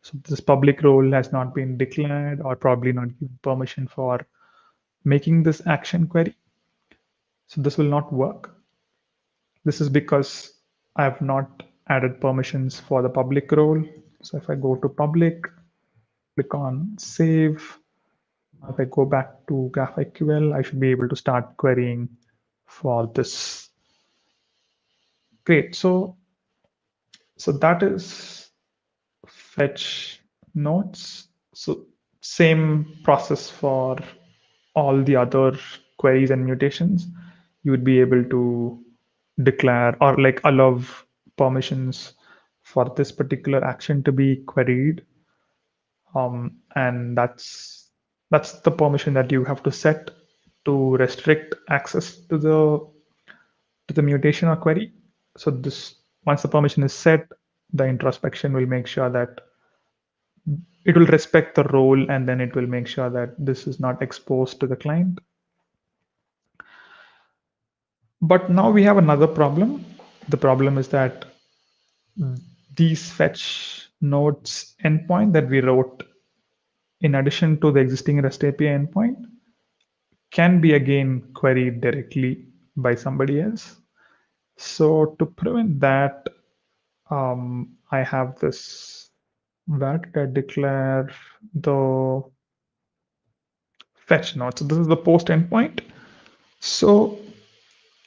So this public role has not been declared or probably not given permission for making this action query. So this will not work. This is because I have not added permissions for the public role. So if I go to public, click on save. If I go back to GraphQL, I should be able to start querying for this. Great. So that is fetch nodes. So same process for all the other queries and mutations. You would be able to declare or like allow permissions for this particular action to be queried. And that's the permission that you have to set to restrict access to the mutation or query. So this once the permission is set, the introspection will make sure that it will respect the role and then it will make sure that this is not exposed to the client. But now we have another problem. The problem is that these fetch nodes endpoint that we wrote in addition to the existing REST API endpoint can be again queried directly by somebody else. So to prevent that, I have this that I declare the fetch node. So this is the post endpoint. So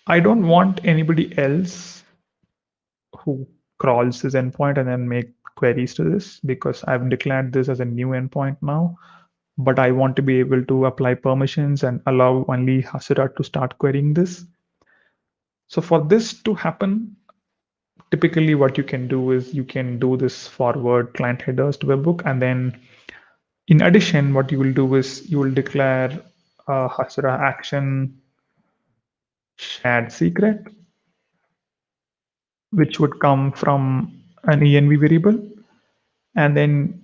I don't want anybody else who crawls this endpoint and then make queries to this because I've declared this as a new endpoint now. But I want to be able to apply permissions and allow only Hasura to start querying this. So for this to happen, typically what you can do is you can do this forward client headers to webhook, and then in addition, what you will do is you will declare a Hasura action shared secret, which would come from an env variable, and then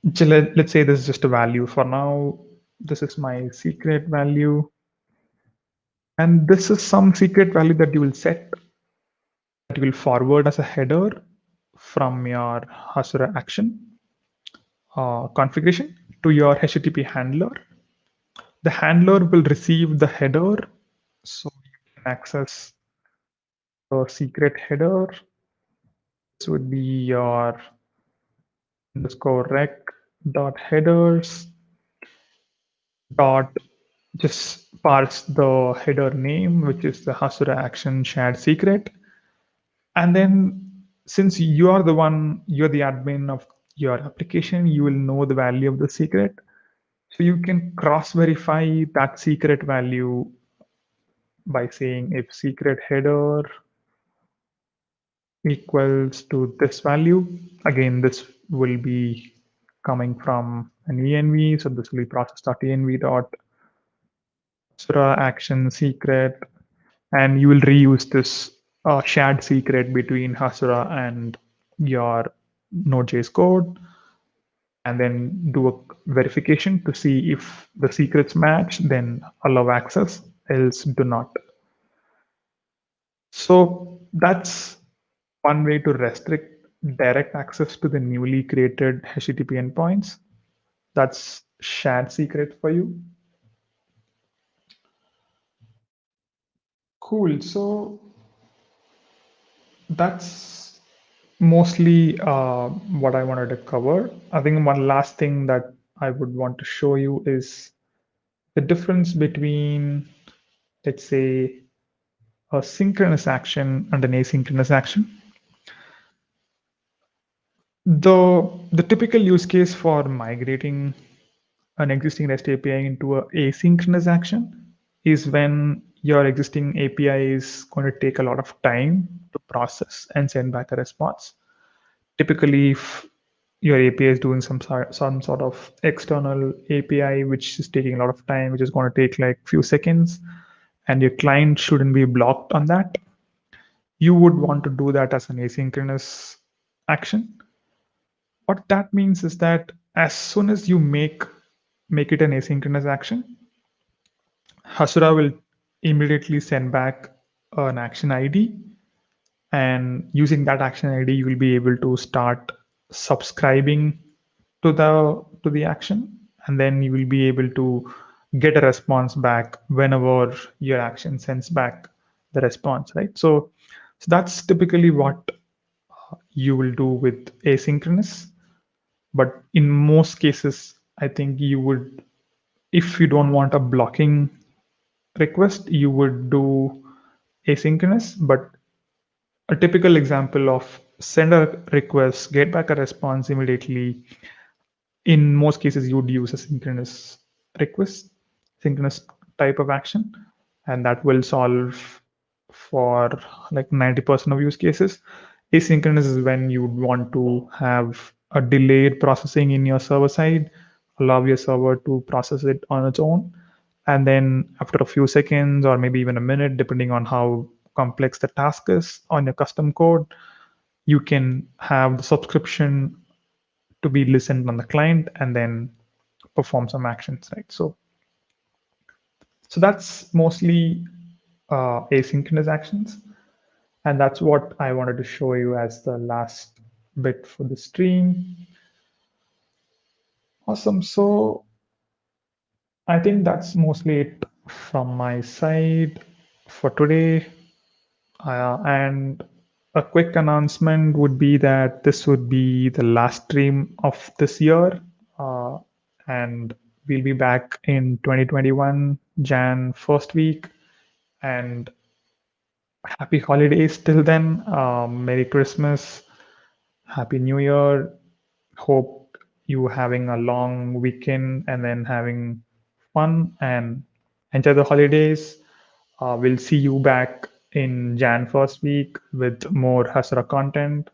let's say this is just a value for now. This is my secret value, and this is some secret value that you will set that you will forward as a header from your Hasura action configuration to your HTTP handler. The handler will receive the header, so you can access the secret header. This would be your underscore rec dot headers dot just parse the header name, which is the Hasura action shared secret. And then since you are the one, you're the admin of your application, you will know the value of the secret. So you can cross verify that secret value by saying if secret header equals to this value, again, this will be coming from an env. So this will be process.env dot Hasura action secret, and you will reuse this shared secret between Hasura and your Node.js code. and then do a verification to see if the secrets match, then allow access, else do not. So that's one way to restrict direct access to the newly created HTTP endpoints. That's shared secret for you. Cool. So that's mostly what I wanted to cover. I think one last thing that I would want to show you is the difference between, let's say, a synchronous action and an asynchronous action. The typical use case for migrating an existing REST API into a asynchronous action is when your existing API is going to take a lot of time to process and send back a response. Typically, if your API is doing some sort of external API which is taking a lot of time, which is going to take like few seconds, and your client shouldn't be blocked on that, you would want to do that as an asynchronous action. What that means is that as soon as you make it an asynchronous action, Hasura will immediately send back an action ID, and using that action ID, you will be able to start subscribing to the action, and then you will be able to get a response back whenever your action sends back the response, right? So that's typically what you will do with asynchronous. But in most cases, I think you would, if you don't want a blocking request, you would do asynchronous. But a typical example of send a request, get back a response immediately, in most cases, you would use a synchronous request, synchronous type of action, and that will solve for like 90% of use cases. Asynchronous is when you would want to have a delayed processing in your server side, allow your server to process it on its own. And then after a few seconds or maybe even a minute, depending on how complex the task is on your custom code, you can have the subscription to be listened on the client and then perform some actions, right? So that's mostly asynchronous actions. And that's what I wanted to show you as the last bit for the stream. Awesome. So I think that's mostly it from my side for today. And a quick announcement would be that this would be the last stream of this year. Uh, and we'll be back in 2021, Jan first week. And happy holidays till then. Merry Christmas. Happy New Year. Hope you having a long weekend and then having fun and enjoy the holidays. We'll see you back in Jan first week with more Hasura content.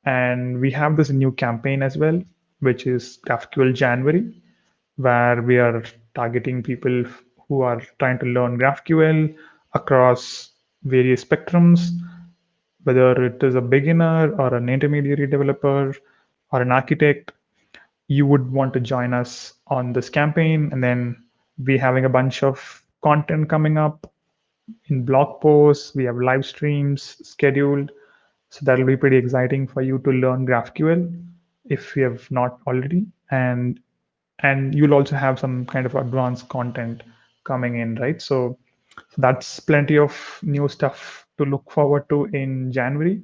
And we have this new campaign as well, which is GraphQL January, where we are targeting people who are trying to learn GraphQL across various spectrums, whether it is a beginner or an intermediary developer or an architect. You would want to join us on this campaign, and then we're having a bunch of content coming up in blog posts. We have live streams scheduled, so that'll be pretty exciting for you to learn GraphQL if you have not already. And you'll also have some kind of advanced content coming in, right? So that's plenty of new stuff to look forward to in January.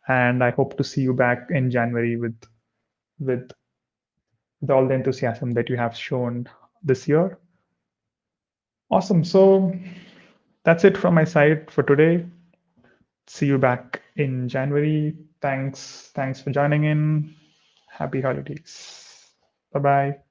And I hope to see you back in January with with all the enthusiasm that you have shown this year. Awesome. So that's it from my side for today. See you back in January. Thanks for joining in. Happy holidays. Bye bye.